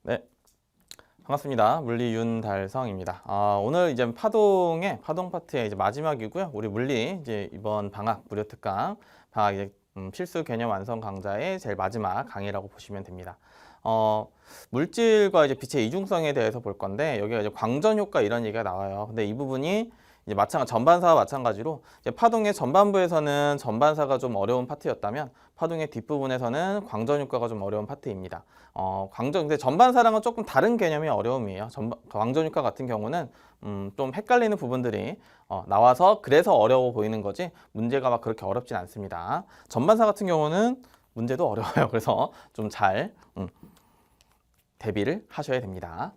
네, 반갑습니다. 물리 윤달성입니다. 오늘 이제 파동 파트의 이제 마지막이고요. 우리 물리 이제 이번 방학 무료 특강 방학 이제 필수 개념 완성 강좌의 제일 마지막 강의라고 보시면 됩니다. 물질과 이제 빛의 이중성에 대해서 볼 건데 여기가 이제 광전 효과 이런 얘기가 나와요. 근데 이 부분이 이제 전반사와 마찬가지로 이제 파동의 전반부에서는 전반사가 좀 어려운 파트였다면 파동의 뒷부분에서는 광전 효과가 좀 어려운 파트입니다. 근데 전반사랑은 조금 다른 개념의 어려움이에요. 광전 효과 같은 경우는 좀 헷갈리는 부분들이 나와서 그래서 어려워 보이는 거지 문제가 막 그렇게 어렵진 않습니다. 전반사 같은 경우는 문제도 어려워요. 그래서 좀 잘 대비를 하셔야 됩니다.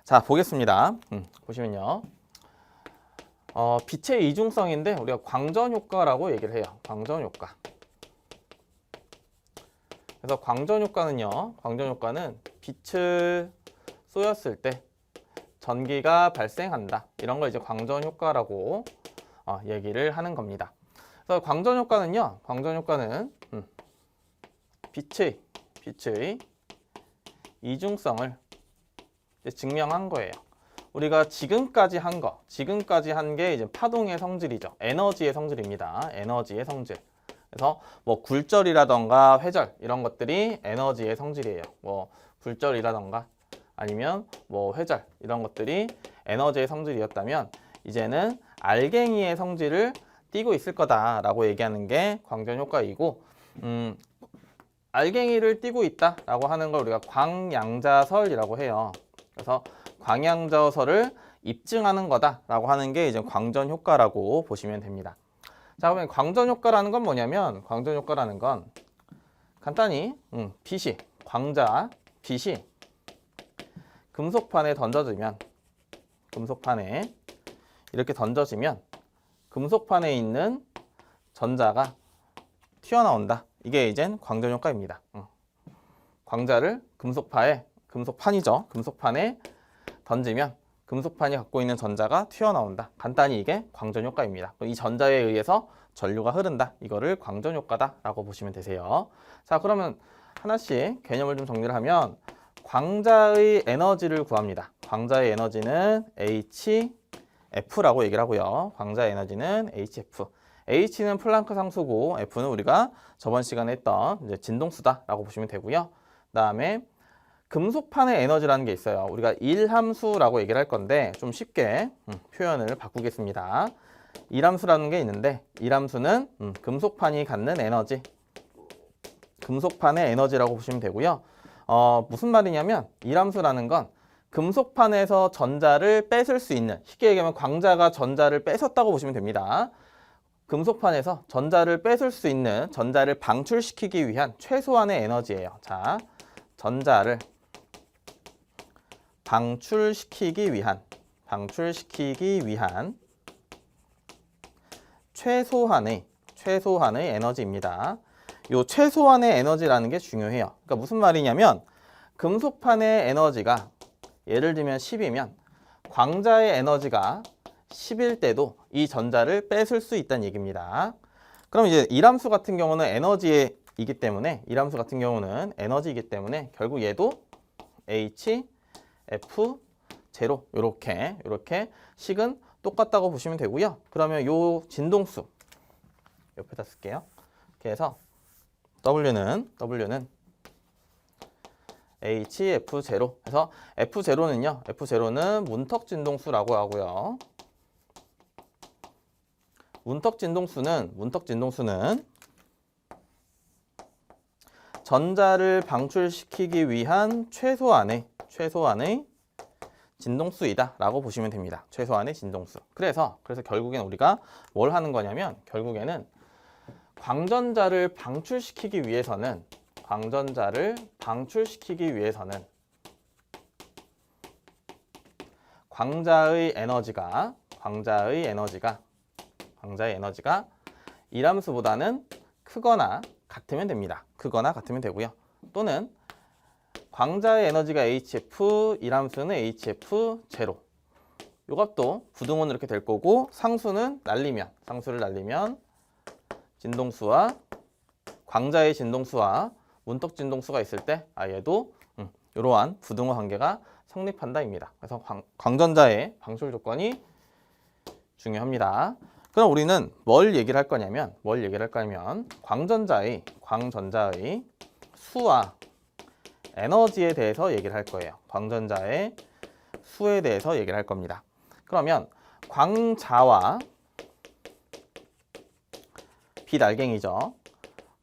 자, 보겠습니다. 보시면요. 빛의 이중성인데 우리가 광전 효과라고 얘기를 해요. 광전 효과. 그래서 광전 효과는 빛을 쏘였을 때 전기가 발생한다. 이런 걸 이제 광전 효과라고 얘기를 하는 겁니다. 그래서 광전 효과는 빛의 이중성을 이제 증명한 거예요. 우리가 지금까지 한 게 이제 파동의 성질이죠. 에너지의 성질입니다. 에너지의 성질. 그래서 뭐 굴절이라던가 회절 이런 것들이 에너지의 성질이에요. 뭐 굴절이라던가 아니면 뭐 회절 이런 것들이 에너지의 성질이었다면 이제는 알갱이의 성질을 띠고 있을 거다라고 얘기하는 게 광전 효과이고 알갱이를 띠고 있다라고 하는 걸 우리가 광양자설이라고 해요. 그래서 광양자설을 입증하는 거다라고 하는 게 이제 광전 효과라고 보시면 됩니다. 자, 그러면 광전 효과라는 건 뭐냐면 광전 효과라는 건 간단히 빛이 금속판에 이렇게 던져지면 금속판에 있는 전자가 튀어나온다. 이게 이젠 광전 효과입니다. 광자를 금속판에 던지면 금속판이 갖고 있는 전자가 튀어나온다. 간단히 이게 광전 효과입니다. 이 전자에 의해서 전류가 흐른다. 이거를 광전 효과다라고 보시면 되세요. 자, 그러면 하나씩 개념을 좀 정리를 하면 광자의 에너지를 구합니다. 광자의 에너지는 HF라고 얘기를 하고요. 광자의 에너지는 HF. H는 플랑크 상수고 F는 우리가 저번 시간에 했던 이제 진동수다라고 보시면 되고요. 그다음에 금속판의 에너지라는 게 있어요. 우리가 일함수라고 얘기를 할 건데 좀 쉽게 표현을 바꾸겠습니다. 일함수라는 게 있는데 일함수는 금속판이 갖는 에너지, 금속판의 에너지라고 보시면 되고요. 무슨 말이냐면 일함수라는 건 금속판에서 전자를 뺏을 수 있는, 쉽게 얘기하면 광자가 전자를 뺏었다고 보시면 됩니다. 금속판에서 전자를 뺏을 수 있는, 전자를 방출시키기 위한 최소한의 에너지예요. 자, 전자를 방출시키기 위한 최소한의 에너지입니다. 요 최소한의 에너지라는 게 중요해요. 그러니까 무슨 말이냐면 금속판의 에너지가 예를 들면 10이면 광자의 에너지가 10일 때도 이 전자를 뺏을 수 있다는 얘기입니다. 그럼 이제 일함수 같은 경우는 에너지이기 때문에 결국 얘도 HF0 이렇게 식은 똑같다고 보시면 되고요. 그러면 요 진동수 옆에다 쓸게요. 이렇게 해서 W는 HF0 해서 F0는 문턱 진동수라고 하고요. 문턱 진동수는 전자를 방출시키기 위한 최소한의 진동수이다 라고 보시면 됩니다. 최소한의 진동수. 그래서 결국엔 우리가 뭘 하는 거냐면 결국에는 광전자를 방출시키기 위해서는 광자의 에너지가 일함수보다는 크거나 같으면 됩니다. 되고요. 또는 광자의 에너지가 HF, 일함수는 HF0. 이것도 부등호는 이렇게 될 거고 상수를 날리면 진동수와 광자의 진동수와 문턱 진동수가 있을 때 얘도 이러한 부등호 관계가 성립한다입니다. 그래서 광전자의 방출 조건이 중요합니다. 그럼 우리는 뭘 얘기를 할 거냐면 광전자의 수와 에너지에 대해서 얘기를 할 거예요. 광전자의 수에 대해서 얘기를 할 겁니다. 그러면 광자와 빛알갱이죠.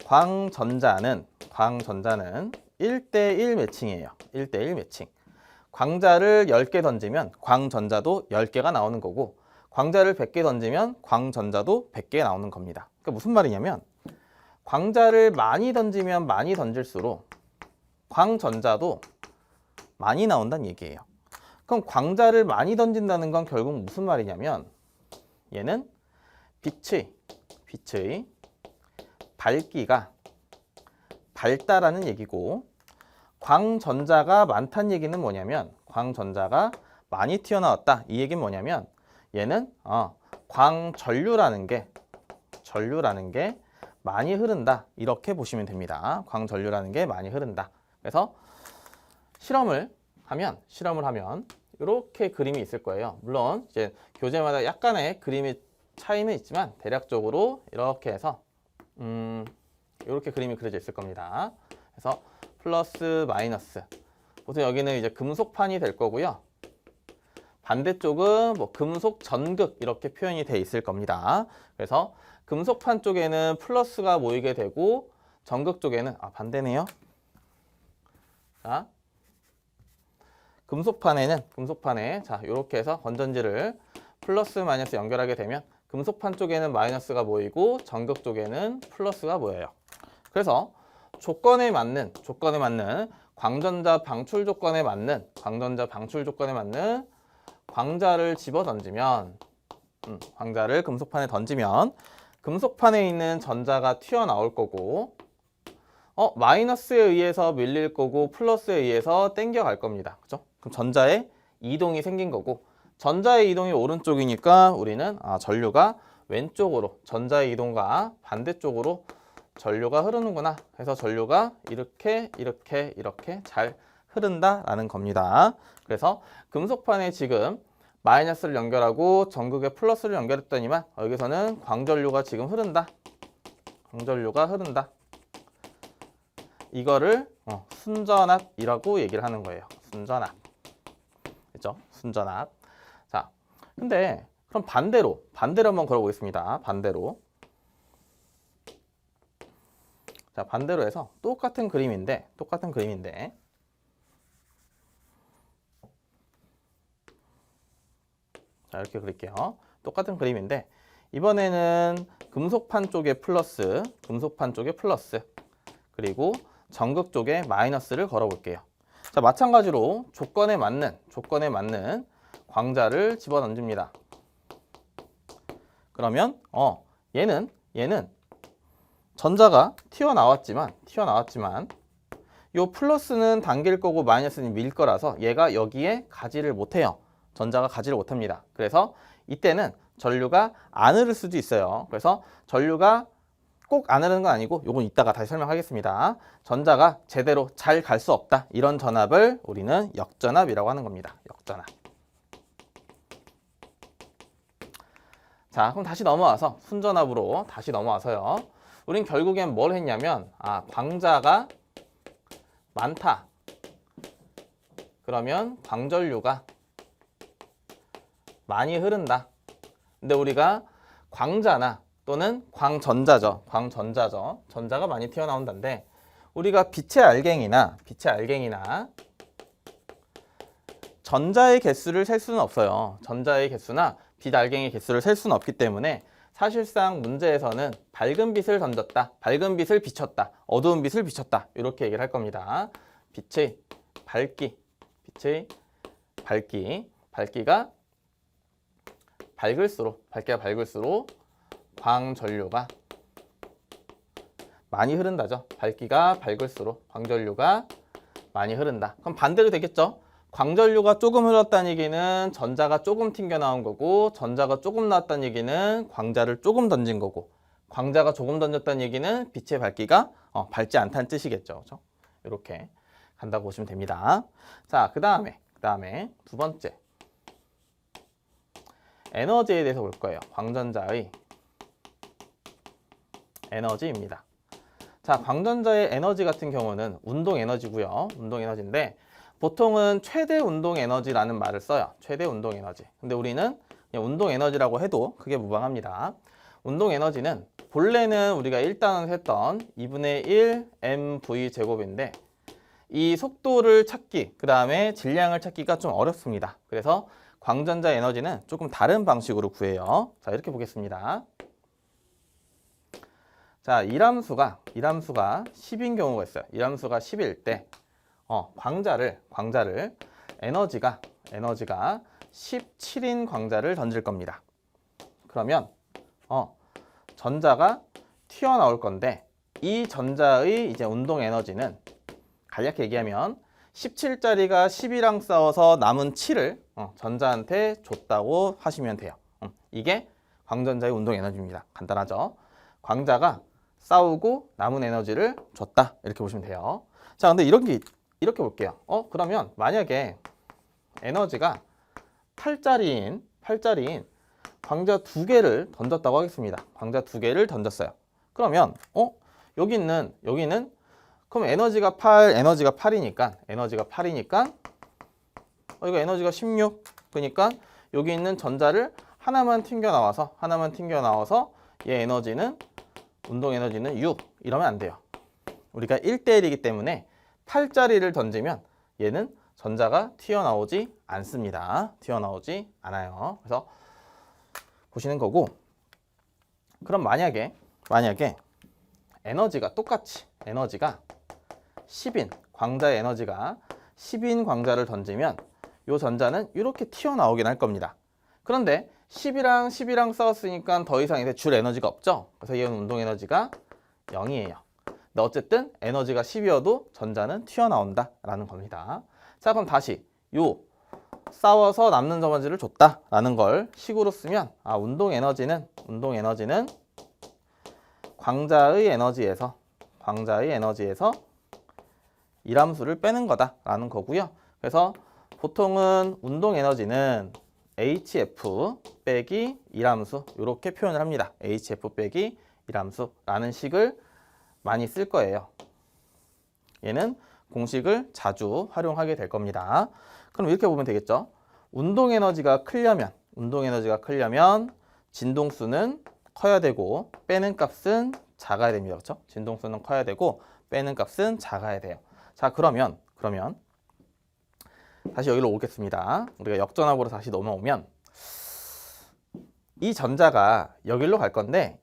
광전자는 1대1 매칭이에요. 1대1 매칭. 광자를 10개 던지면 광전자도 10개가 나오는 거고, 광자를 100개 던지면 광전자도 100개 나오는 겁니다. 그러니까 무슨 말이냐면 광자를 많이 던지면 많이 던질수록 광전자도 많이 나온다는 얘기예요. 그럼 광자를 많이 던진다는 건 결국 무슨 말이냐면 얘는 빛의 밝기가 밝다라는 얘기고, 광전자가 많다는 얘기는 뭐냐면 광전자가 많이 튀어나왔다. 이 얘기는 뭐냐면 얘는 광전류라는 게 많이 흐른다. 이렇게 보시면 됩니다. 광전류라는 게 많이 흐른다. 그래서 실험을 하면 이렇게 그림이 있을 거예요. 물론 이제 교재마다 약간의 그림의 차이는 있지만 대략적으로 이렇게 해서 이렇게 그림이 그려져 있을 겁니다. 그래서 플러스 마이너스, 보통 여기는 이제 금속판이 될 거고요. 반대쪽은 뭐 금속 전극 이렇게 표현이 돼 있을 겁니다. 그래서 금속판 쪽에는 플러스가 모이게 되고 전극 쪽에는 반대네요. 자, 금속판에 자 이렇게 해서 건전지를 플러스 마이너스 연결하게 되면 금속판 쪽에는 마이너스가 모이고 전극 쪽에는 플러스가 모여요. 그래서 조건에 맞는 광전자 방출 조건에 맞는 광자를 집어 던지면 광자를 금속판에 던지면 금속판에 있는 전자가 튀어나올 거고, 마이너스에 의해서 밀릴 거고 플러스에 의해서 땡겨갈 겁니다. 그죠? 그럼 전자의 이동이 생긴 거고, 전자의 이동이 오른쪽이니까 우리는 전류가 왼쪽으로, 전자의 이동과 반대쪽으로 전류가 흐르는구나 해서 전류가 이렇게 잘 흐른다라는 겁니다. 그래서 금속판에 지금 마이너스를 연결하고 전극에 플러스를 연결했더니만 여기서는 광전류가 지금 흐른다. 이거를 순전압이라고 얘기를 하는 거예요. 순전압. 그렇죠? 순전압. 자, 근데 그럼 반대로 한번 걸어보겠습니다. 반대로 해서 똑같은 그림인데 자, 이렇게 그릴게요. 똑같은 그림인데 이번에는 금속판 쪽에 플러스, 그리고 전극 쪽에 마이너스를 걸어볼게요. 자, 마찬가지로 조건에 맞는 광자를 집어 던집니다. 그러면 얘는 전자가 튀어나왔지만 요 플러스는 당길 거고 마이너스는 밀 거라서 얘가 여기에 가지를 못해요. 전자가 가지를 못합니다. 그래서 이때는 전류가 안 흐를 수도 있어요. 그래서 전류가 꼭 안 흐르는 건 아니고, 요건 이따가 다시 설명하겠습니다. 전자가 제대로 잘 갈 수 없다. 이런 전압을 우리는 역전압이라고 하는 겁니다. 역전압. 자, 그럼 다시 넘어와서 순전압으로 다시 넘어와서요. 우린 결국엔 뭘 했냐면 광자가 많다. 그러면 광전류가 많이 흐른다. 근데 우리가 광자나 또는 광전자죠. 전자가 많이 튀어나온다는데, 우리가 빛의 알갱이나 전자의 개수를 셀 수는 없어요. 전자의 개수나 빛 알갱이 개수를 셀 수는 없기 때문에 사실상 문제에서는 밝은 빛을 던졌다, 밝은 빛을 비췄다, 어두운 빛을 비췄다, 이렇게 얘기를 할 겁니다. 빛의 밝기가 밝을수록 광전류가 많이 흐른다죠. 밝기가 밝을수록 광전류가 많이 흐른다. 그럼 반대로 되겠죠. 광전류가 조금 흘렀다는 얘기는 전자가 조금 튕겨 나온 거고, 전자가 조금 나왔다는 얘기는 광자를 조금 던진 거고, 광자가 조금 던졌다는 얘기는 빛의 밝기가 밝지 않다는 뜻이겠죠. 그렇죠? 이렇게. 간다고 보시면 됩니다. 자, 그 다음에 두 번째 에너지에 대해서 볼 거예요. 광전자의 에너지입니다. 자, 광전자의 에너지 같은 경우는 운동 에너지고요. 운동 에너지인데 보통은 최대 운동 에너지라는 말을 써요. 최대 운동 에너지. 근데 우리는 그냥 운동 에너지라고 해도 그게 무방합니다. 운동 에너지는 본래는 우리가 1단원에서 했던 2분의 1 mv 제곱인데 이 속도를 찾기, 그 다음에 질량을 찾기가 좀 어렵습니다. 그래서 광전자 에너지는 조금 다른 방식으로 구해요. 자, 이렇게 보겠습니다. 자, 이람수가 10인 경우가 있어요. 이람수가 10일 때 광자를 에너지가 17인 광자를 던질 겁니다. 그러면 전자가 튀어나올 건데 이 전자의 이제 운동 에너지는 간략히 얘기하면 17짜리가 10이랑 싸워서 남은 7을 전자한테 줬다고 하시면 돼요. 이게 광전자의 운동 에너지입니다. 간단하죠? 광자가 싸우고 남은 에너지를 줬다. 이렇게 보시면 돼요. 자, 근데 이렇게 볼게요. 그러면 만약에 에너지가 8짜리인 광자 2개를 던졌다고 하겠습니다. 광자 2개를 던졌어요. 그러면 여기는 그럼 에너지가 8이니까 이거 에너지가 16. 그러니까 여기 있는 전자를 하나만 튕겨 나와서 얘 에너지는 운동 에너지는 6 이러면 안 돼요. 우리가 1대1이기 때문에 8짜리를 던지면 얘는 전자가 튀어나오지 않습니다. 튀어나오지 않아요. 그래서 보시는 거고, 그럼 만약에 에너지가 똑같이 에너지가 10인 광자의 에너지가 10인 광자를 던지면 이 전자는 이렇게 튀어나오긴 할 겁니다. 그런데 10이랑 싸웠으니까 더 이상 이제 줄 에너지가 없죠. 그래서 얘는 운동 에너지가 0이에요. 근데 어쨌든 에너지가 10이어도 전자는 튀어나온다라는 겁니다. 자, 그럼 다시 요 싸워서 남는 에너지를 줬다라는 걸 식으로 쓰면 운동 에너지는 광자의 에너지에서 이람수를 빼는 거다라는 거고요. 그래서 보통은 운동 에너지는 HF 빼기 이람수 이렇게 표현을 합니다. HF 빼기 이람수라는 식을 많이 쓸 거예요. 얘는 공식을 자주 활용하게 될 겁니다. 그럼 이렇게 보면 되겠죠. 운동 에너지가 크려면 진동수는 커야 되고 빼는 값은 작아야 됩니다. 그렇죠? 진동수는 커야 되고 빼는 값은 작아야 돼요. 자, 그러면 다시 여기로 오겠습니다. 우리가 역전압으로 다시 넘어오면 이 전자가 여기로 갈 건데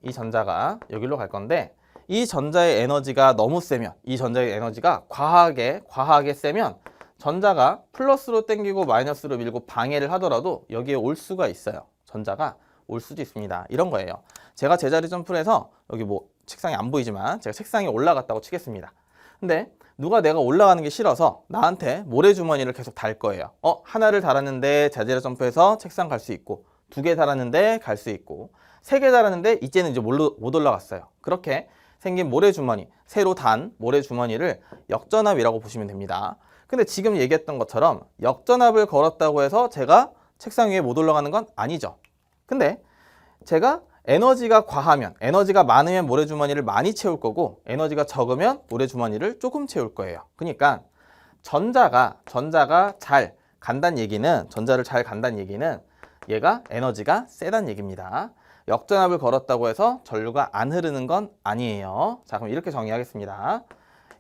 이 전자의 에너지가 너무 세면, 이 전자의 에너지가 과하게 세면 전자가 플러스로 당기고 마이너스로 밀고 방해를 하더라도 여기에 올 수가 있어요. 전자가 올 수도 있습니다. 이런 거예요. 제가 제자리 점프를 해서 여기 책상이 안 보이지만 제가 책상에 올라갔다고 치겠습니다. 근데 누가 내가 올라가는 게 싫어서 나한테 모래주머니를 계속 달 거예요. 하나를 달았는데 제자리 점프해서 책상 갈 수 있고, 2개 달았는데 갈 수 있고, 3개 달았는데 이제는 이제 못 올라갔어요. 그렇게 생긴 모래주머니, 새로 단 모래주머니를 역전압이라고 보시면 됩니다. 근데 지금 얘기했던 것처럼 역전압을 걸었다고 해서 제가 책상 위에 못 올라가는 건 아니죠. 근데 제가 에너지가 많으면 모래주머니를 많이 채울 거고, 에너지가 적으면 모래주머니를 조금 채울 거예요. 그러니까 전자를 잘 간다는 얘기는 얘가 에너지가 세다는 얘기입니다. 역전압을 걸었다고 해서 전류가 안 흐르는 건 아니에요. 자, 그럼 이렇게 정의하겠습니다.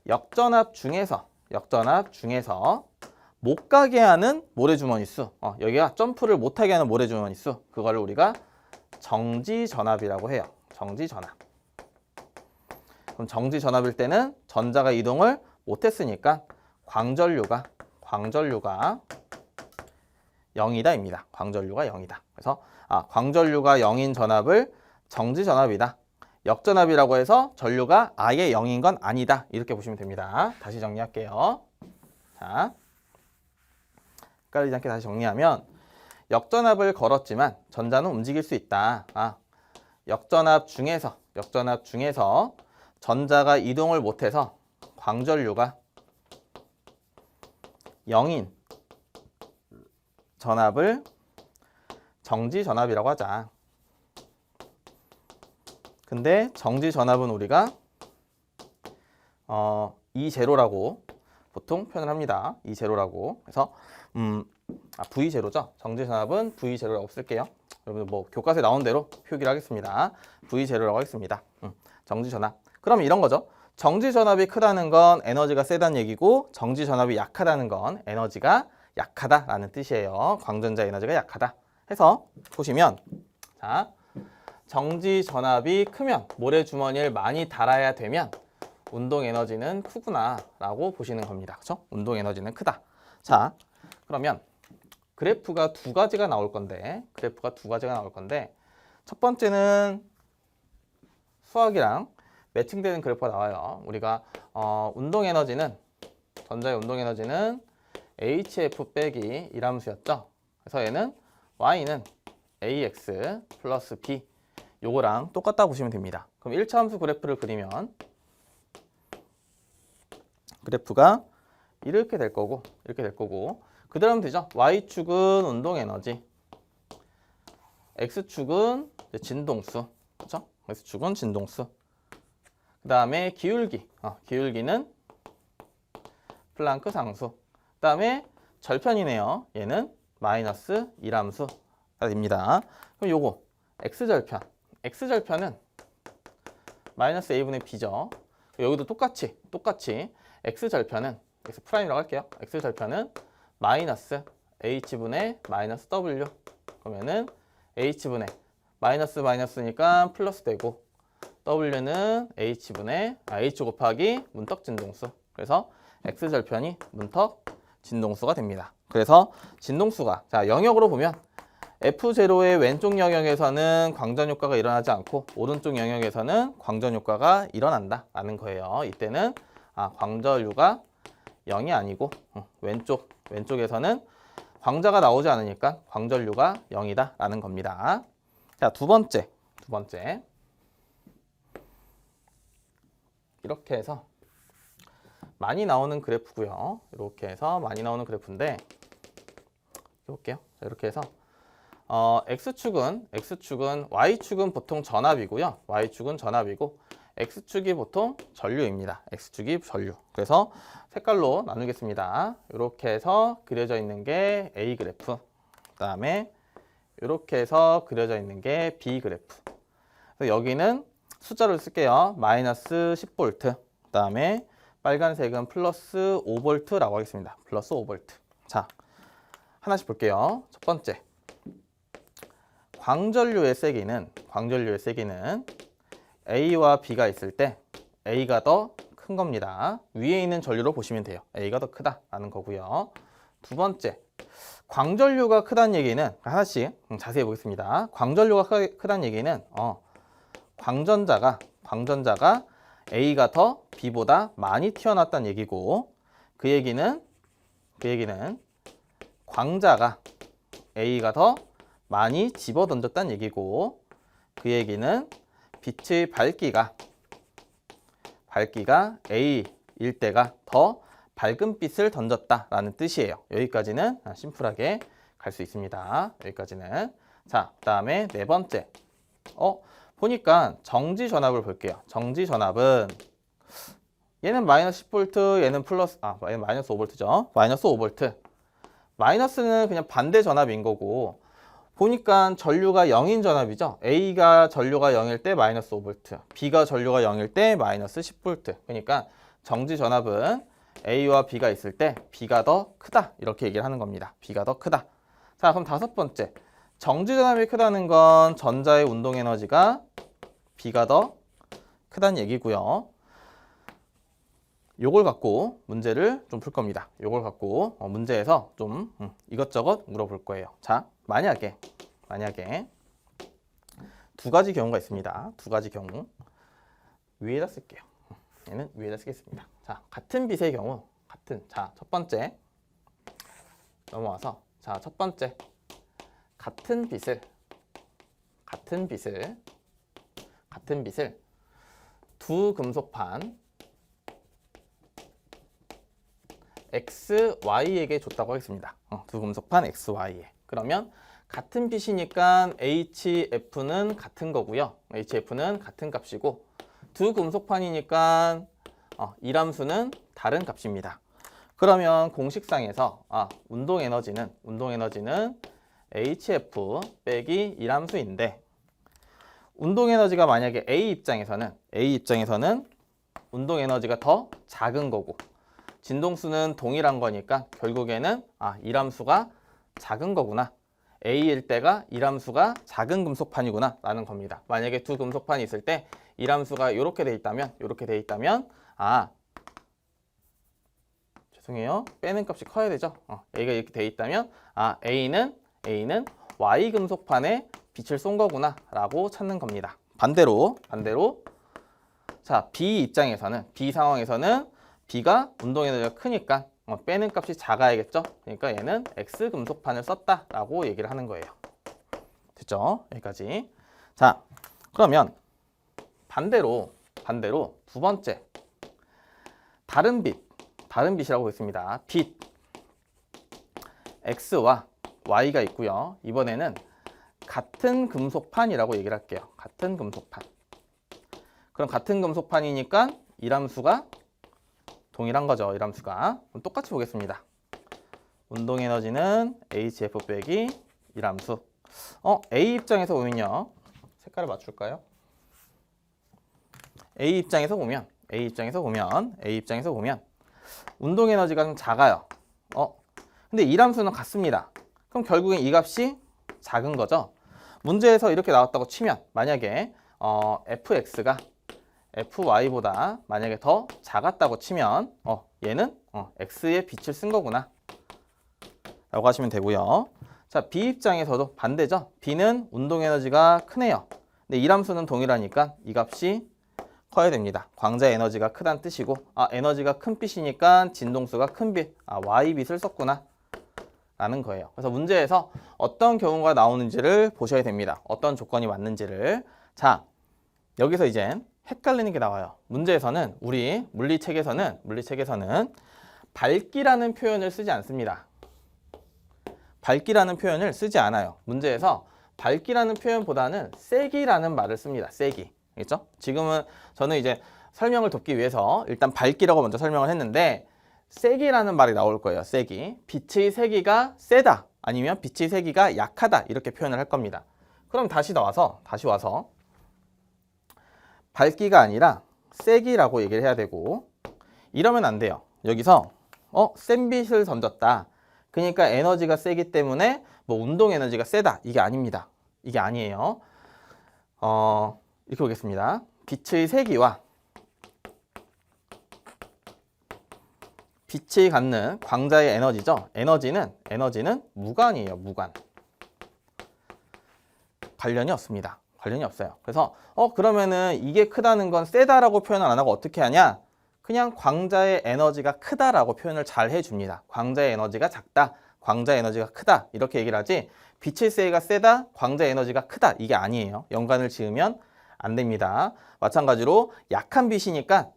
역전압 중에서 못 가게 하는 모래주머니 수, 여기가 점프를 못하게 하는 모래주머니 수, 그거를 우리가 정지전압이라고 해요. 정지전압. 그럼 정지전압일 때는 전자가 이동을 못했으니까 광전류가 0이다입니다. 광전류가 0이다. 그래서 광전류가 0인 전압을 정지전압이다. 역전압이라고 해서 전류가 아예 0인 건 아니다. 이렇게 보시면 됩니다. 다시 정리할게요. 자, 헷갈리지 않게 다시 정리하면 역전압을 걸었지만 전자는 움직일 수 있다. 역전압 중에서 전자가 이동을 못해서 광전류가 영인 전압을 정지 전압이라고 하자. 근데 정지 전압은 우리가 E0라고 보통 표현을 합니다. E0라고. 그래서 V0죠. 정지 전압은 V0라고 쓸게요. 여러분들 뭐 교과서에 나온 대로 표기를 하겠습니다. V0라고 하겠습니다. 정지 전압. 그럼 이런 거죠. 정지 전압이 크다는 건 에너지가 세다는 얘기고, 정지 전압이 약하다는 건 에너지가 약하다라는 뜻이에요. 광전자 에너지가 약하다. 해서 보시면, 자, 정지 전압이 크면 모래주머니를 많이 달아야 되면 운동 에너지는 크구나 라고 보시는 겁니다. 그렇죠? 운동 에너지는 크다. 자, 그러면 그래프가 두 가지가 나올 건데, 첫 번째는 수학이랑 매칭되는 그래프가 나와요. 우리가 운동 에너지는, 전자의 운동 에너지는 hf 빼기 이 함수였죠. 그래서 얘는 y는 ax 플러스 b, 요거랑 똑같다 보시면 됩니다. 그럼 1차 함수 그래프를 그리면 그래프가 이렇게 될 거고, 그대로 하면 되죠. y축은 운동 에너지, x축은 진동수, 그렇죠? x축은 진동수. 그 다음에 기울기는 플랑크 상수. 그 다음에 절편이네요. 얘는 마이너스 1함수가 됩니다. 그럼 요거 x절편은 마이너스 a분의 b죠. 여기도 똑같이 x절편은 x'이라고 할게요. x절편은 마이너스 h분의 마이너스 w. 그러면은 h분의 마이너스니까 플러스 되고, w는 h 곱하기 문턱 진동수. 그래서 x절편이 문턱 진동수가 됩니다. 그래서 진동수가, 자, 영역으로 보면 F0의 왼쪽 영역에서는 광전 효과가 일어나지 않고 오른쪽 영역에서는 광전 효과가 일어난다 라는 거예요. 이때는 광전류가 0이 아니고 왼쪽에서는 광자가 나오지 않으니까 광전류가 0이다 라는 겁니다. 자, 두 번째 이렇게 해서 많이 나오는 그래프고요. 이렇게 해서 많이 나오는 그래프인데 볼게요. 자, 이렇게 해서 x축은 y축은 보통 전압이고요. y축은 전압이고 x축이 보통 전류입니다. x축이 전류. 그래서 색깔로 나누겠습니다. 이렇게 해서 그려져 있는 게 A 그래프. 그다음에 이렇게 해서 그려져 있는 게 B 그래프. 그래서 여기는 숫자를 쓸게요. 마이너스 10V. 그다음에 빨간색은 플러스 5V라고 하겠습니다. 플러스 5V. 자, 하나씩 볼게요. 첫 번째. 광전류의 세기는 A와 B가 있을 때 A가 더 큰 겁니다. 위에 있는 전류로 보시면 돼요. A가 더 크다라는 거고요. 두 번째, 광전류가 크다는 얘기는 하나씩 자세히 보겠습니다. 광전류가 크다는 얘기는 광전자가 A가 더 B보다 많이 튀어나왔다는 얘기고, 그 얘기는 광자가 A가 더 많이 집어던졌다는 얘기고, 그 얘기는 빛의 밝기가 A일 때가 더 밝은 빛을 던졌다라는 뜻이에요. 여기까지는 심플하게 갈 수 있습니다. 여기까지는. 자, 그 다음에 네 번째. 보니까 정지 전압을 볼게요. 정지 전압은 얘는 마이너스 10V, 얘는 얘는 마이너스 5V죠. 마이너스 5V. 마이너스는 그냥 반대 전압인 거고, 보니까 전류가 0인 전압이죠. A가 전류가 0일 때 마이너스 5V, B가 전류가 0일 때 마이너스 10V. 그러니까 정지 전압은 A와 B가 있을 때 B가 더 크다, 이렇게 얘기를 하는 겁니다. B가 더 크다. 자, 그럼 다섯 번째. 정지 전압이 크다는 건 전자의 운동 에너지가 B가 더 크다는 얘기고요. 요걸 갖고 문제를 좀 풀 겁니다. 요걸 갖고 문제에서 좀 이것저것 물어볼 거예요. 자, 만약에 두 가지 경우가 있습니다. 두 가지 경우 위에다 쓸게요. 얘는 위에다 쓰겠습니다. 자, 같은 빛의 경우, 자, 첫 번째 넘어와서, 자, 첫 번째 같은 빛을 두 금속판 X, Y에게 줬다고 하겠습니다. 두 금속판 X, Y에. 그러면 같은 빛이니까 HF는 같은 거고요. HF는 같은 값이고 두 금속판이니까 이람수는 다른 값입니다. 그러면 공식상에서 운동 에너지는 HF 빼기 이람수인데 운동 에너지가 만약에 A 입장에서는 운동 에너지가 더 작은 거고 진동수는 동일한 거니까 결국에는 이람수가 작은 거구나. A일 때가 이람수가 작은 금속판이구나 라는 겁니다. 만약에 두 금속판이 있을 때 이람수가 이렇게 돼 있다면 죄송해요. 빼는 값이 커야 되죠. A가 이렇게 돼 있다면 A는 Y 금속판에 빛을 쏜 거구나 라고 찾는 겁니다. 반대로 자, B 상황에서는 B가 운동 에너지가 크니까 빼는 값이 작아야겠죠. 그러니까 얘는 X 금속판을 썼다라고 얘기를 하는 거예요. 됐죠? 여기까지. 자, 그러면 반대로 두 번째 다른 빛이라고 했습니다. 빛 X와 Y가 있고요. 이번에는 같은 금속판이라고 얘기를 할게요. 같은 금속판. 그럼 같은 금속판이니까 이람수가 동일한 거죠. 이람수가. 그럼 똑같이 보겠습니다. 운동 에너지는 HF 빼기 이람수. A 입장에서 보면요. 색깔을 맞출까요? A 입장에서 보면 운동 에너지가 좀 작아요. 근데 이람수는 같습니다. 그럼 결국엔 이 값이 작은 거죠. 문제에서 이렇게 나왔다고 치면 만약에 fx가 fy보다 만약에 더 작았다고 치면 얘는 x의 빛을 쓴 거구나 라고 하시면 되고요. 자, B 입장에서도 반대죠. B는 운동 에너지가 크네요. 근데 이람수는 동일하니까 이 값이 커야 됩니다. 광자의 에너지가 크다는 뜻이고 에너지가 큰 빛이니까 진동수가 큰 빛, Y 빛을 썼구나 라는 거예요. 그래서 문제에서 어떤 경우가 나오는지를 보셔야 됩니다. 어떤 조건이 맞는지를. 자, 여기서 이젠 헷갈리는 게 나와요. 문제에서는 우리 물리책에서는 밝기라는 표현을 쓰지 않습니다. 밝기라는 표현을 쓰지 않아요. 문제에서 밝기라는 표현보다는 세기라는 말을 씁니다. 세기. 알겠죠? 지금은 저는 이제 설명을 돕기 위해서 일단 밝기라고 먼저 설명을 했는데 세기라는 말이 나올 거예요. 세기. 빛의 세기가 세다 아니면 빛의 세기가 약하다 이렇게 표현을 할 겁니다. 그럼 다시 와서 밝기가 아니라 세기라고 얘기를 해야 되고 이러면 안 돼요. 여기서 센 빛을 던졌다. 그러니까 에너지가 세기 때문에 뭐 운동 에너지가 세다. 이게 아닙니다. 이게 아니에요. 이렇게 보겠습니다. 빛의 세기와 빛이 갖는 광자의 에너지죠. 에너지는 무관이에요. 무관. 관련이 없습니다. 관련이 없어요. 그래서 그러면은 이게 크다는 건 세다라고 표현을 안 하고 어떻게 하냐? 그냥 광자의 에너지가 크다라고 표현을 잘 해줍니다. 광자의 에너지가 작다, 광자의 에너지가 크다 이렇게 얘기를 하지 빛의 세기가 세다, 광자의 에너지가 크다 이게 아니에요. 연관을 지으면 안 됩니다. 마찬가지로 약한 빛이니까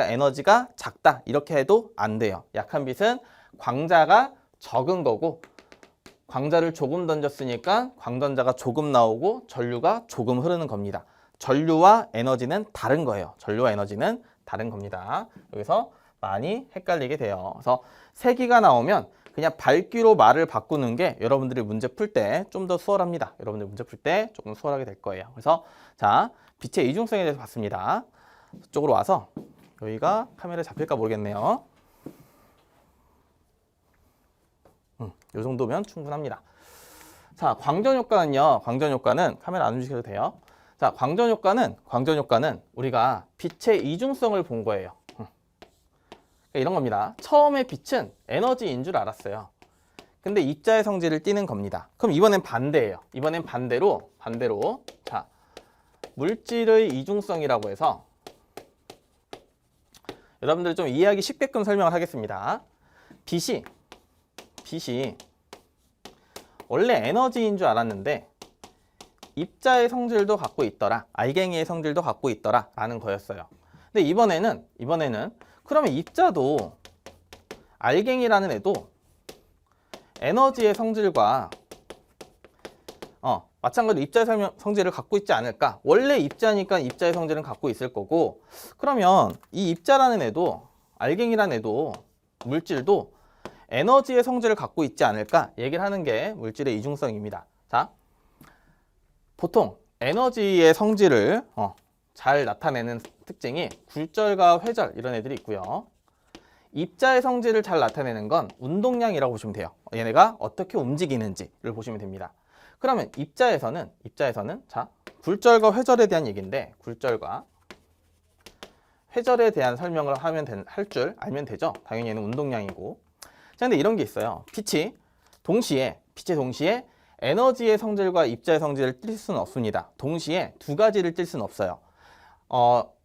에너지가 작다 이렇게 해도 안 돼요. 약한 빛은 광자가 적은 거고 광자를 조금 던졌으니까 광전자가 조금 나오고 전류가 조금 흐르는 겁니다. 전류와 에너지는 다른 거예요. 전류와 에너지는 다른 겁니다. 여기서 많이 헷갈리게 돼요. 그래서 세기가 나오면 그냥 밝기로 말을 바꾸는 게 여러분들이 문제 풀 때 좀 더 수월합니다. 여러분들 문제 풀 때 조금 수월하게 될 거예요. 그래서 자, 빛의 이중성에 대해서 봤습니다. 이쪽으로 와서 여기가 카메라에 잡힐까 모르겠네요. 이 정도면 충분합니다. 자, 광전효과는요. 광전효과는 카메라 안 움직여도 돼요. 자, 광전효과는 우리가 빛의 이중성을 본 거예요. 이런 겁니다. 처음에 빛은 에너지인 줄 알았어요. 근데 입자의 성질을 띠는 겁니다. 그럼 이번엔 반대예요. 이번엔 반대로 자, 물질의 이중성이라고 해서 여러분들 좀 이해하기 쉽게끔 설명을 하겠습니다. 빛이 원래 에너지인 줄 알았는데 입자의 성질도 갖고 있더라. 알갱이의 성질도 갖고 있더라 라는 거였어요. 근데 이번에는 그러면 입자도 알갱이라는 애도 에너지의 성질과 마찬가지로 입자의 성질을 갖고 있지 않을까? 원래 입자니까 입자의 성질은 갖고 있을 거고, 그러면 이 입자라는 애도, 알갱이라는 애도, 물질도 에너지의 성질을 갖고 있지 않을까? 얘기를 하는 게 물질의 이중성입니다. 자, 보통 에너지의 성질을 잘 나타내는 특징이 굴절과 회절 이런 애들이 있고요. 입자의 성질을 잘 나타내는 건 운동량이라고 보시면 돼요. 얘네가 어떻게 움직이는지를 보시면 됩니다. 그러면 입자에서는 자, 굴절과 회절에 대한 얘기인데, 굴절과 회절에 대한 설명을 할 줄 알면 되죠. 당연히 얘는 운동량이고. 자, 근데 이런 게 있어요. 빛이 동시에 에너지의 성질과 입자의 성질을 띌 수는 없습니다. 동시에 두 가지를 띌 수는 없어요.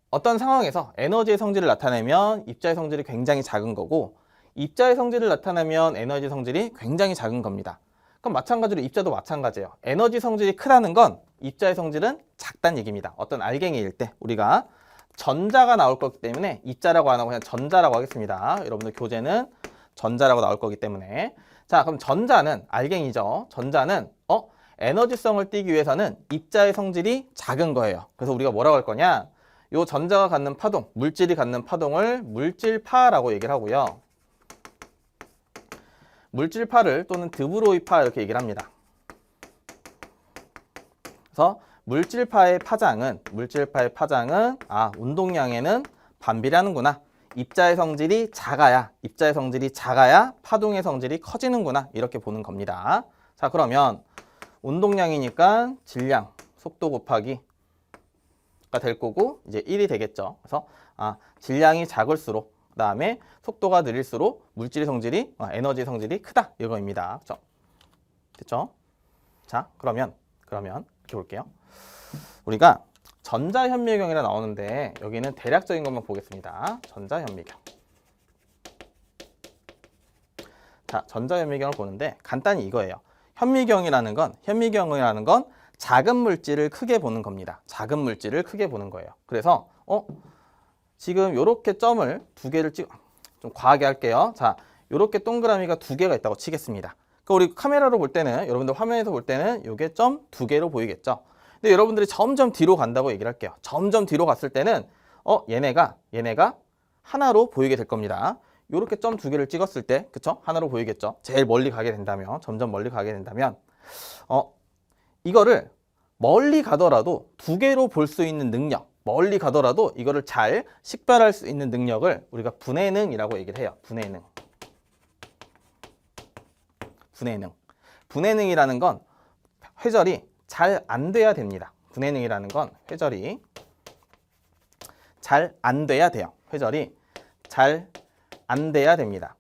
어떤 상황에서 에너지의 성질을 나타내면 입자의 성질이 굉장히 작은 거고, 입자의 성질을 나타내면 에너지 성질이 굉장히 작은 겁니다. 그럼 마찬가지로 입자도 마찬가지예요. 에너지 성질이 크다는 건 입자의 성질은 작다는 얘기입니다. 어떤 알갱이일 때 우리가 전자가 나올 거기 때문에 입자라고 안 하고 그냥 전자라고 하겠습니다. 여러분들 교재는 전자라고 나올 거기 때문에. 자, 그럼 전자는 알갱이죠. 전자는 에너지성을 띠기 위해서는 입자의 성질이 작은 거예요. 그래서 우리가 뭐라고 할 거냐? 요 전자가 갖는 파동, 물질이 갖는 파동을 물질파라고 얘기를 하고요. 물질파를 또는 드브로이파 이렇게 얘기를 합니다. 그래서 물질파의 파장은 운동량에는 반비례하는구나. 입자의 성질이 작아야 파동의 성질이 커지는구나. 이렇게 보는 겁니다. 자, 그러면 운동량이니까 질량, 속도 곱하기가 될 거고 이제 1이 되겠죠. 그래서 질량이 작을수록 그다음에 속도가 느릴수록 물질의 성질이 에너지 성질이 크다 이거입니다. 그렇죠? 됐죠? 자, 그러면 이렇게 볼게요. 우리가 전자현미경이라 나오는데 여기는 대략적인 것만 보겠습니다. 전자현미경. 자, 전자현미경을 보는데 간단히 이거예요. 현미경이라는 건 작은 물질을 크게 보는 겁니다. 작은 물질을 크게 보는 거예요. 그래서 지금 요렇게 점을 두 개를 좀 과하게 할게요. 자, 요렇게 동그라미가 두 개가 있다고 치겠습니다. 그러니까 우리 카메라로 볼 때는, 여러분들 화면에서 볼 때는 요게 점 두 개로 보이겠죠. 근데 여러분들이 점점 뒤로 간다고 얘기를 할게요. 점점 뒤로 갔을 때는 얘네가 하나로 보이게 될 겁니다. 요렇게 점 두 개를 찍었을 때, 그쵸? 하나로 보이겠죠. 제일 멀리 가게 된다면, 점점 멀리 가게 된다면 이거를 멀리 가더라도 두 개로 볼 수 있는 능력, 멀리 가더라도 이거를 잘 식별할 수 있는 능력을 우리가 분해능이라고 얘기를 해요. 분해능이라는 건 회절이 잘 안 돼야 됩니다. 분해능이라는 건 회절이 잘 안 돼야 돼요. 회절이 잘 안 돼야 됩니다.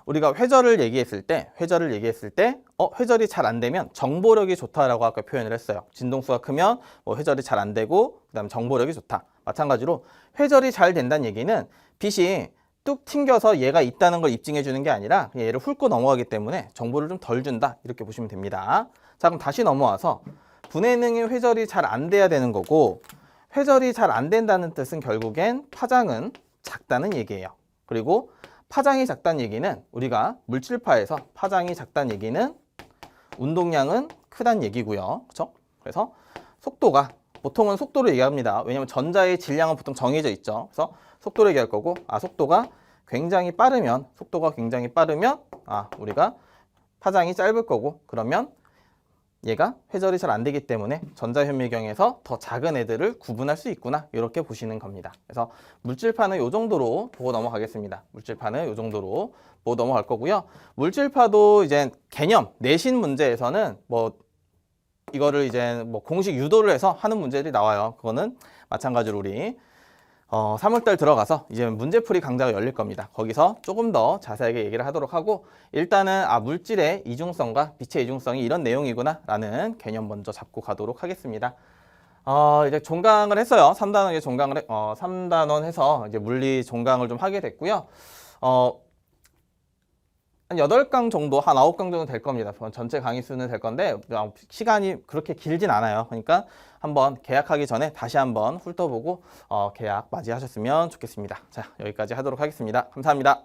우리가 회절을 얘기했을 때 회절이 잘 안 되면 정보력이 좋다라고 아까 표현을 했어요. 진동수가 크면 회절이 잘 안 되고 그다음에 정보력이 좋다. 마찬가지로 회절이 잘 된다는 얘기는 빛이 뚝 튕겨서 얘가 있다는 걸 입증해 주는 게 아니라 그냥 얘를 훑고 넘어가기 때문에 정보를 좀 덜 준다. 이렇게 보시면 됩니다. 자, 그럼 다시 넘어와서 분해능의 회절이 잘 안 돼야 되는 거고, 회절이 잘 안 된다는 뜻은 결국엔 파장은 작다는 얘기예요. 그리고 파장이 작다는 얘기는 우리가 물질파에서 파장이 작다는 얘기는 운동량은 크다는 얘기고요. 그렇죠? 그래서 속도가 보통은 속도를 얘기합니다. 왜냐하면 전자의 질량은 보통 정해져 있죠. 그래서 속도를 얘기할 거고, 속도가 굉장히 빠르면 우리가 파장이 짧을 거고, 그러면 얘가 회절이 잘 안 되기 때문에 전자현미경에서 더 작은 애들을 구분할 수 있구나, 이렇게 보시는 겁니다. 그래서 물질파는 이 정도로 보고 넘어가겠습니다. 물질파는 이 정도로 보고 넘어갈 거고요. 물질파도 이제 개념 내신 문제에서는 이거를 이제 공식 유도를 해서 하는 문제들이 나와요. 그거는 마찬가지로 우리 3월달 들어가서 이제 문제풀이 강좌가 열릴 겁니다. 거기서 조금 더 자세하게 얘기를 하도록 하고, 일단은 물질의 이중성과 빛의 이중성이 이런 내용이구나 라는 개념 먼저 잡고 가도록 하겠습니다. 이제 종강을 했어요. 3단원 3단원 해서 이제 물리 종강을 좀 하게 됐고요. 한 8강 정도, 한 9강 정도 될 겁니다. 전체 강의 수는 될 건데 시간이 그렇게 길진 않아요. 그러니까 한번 개학하기 전에 다시 한번 훑어보고 개학 맞이하셨으면 좋겠습니다. 자, 여기까지 하도록 하겠습니다. 감사합니다.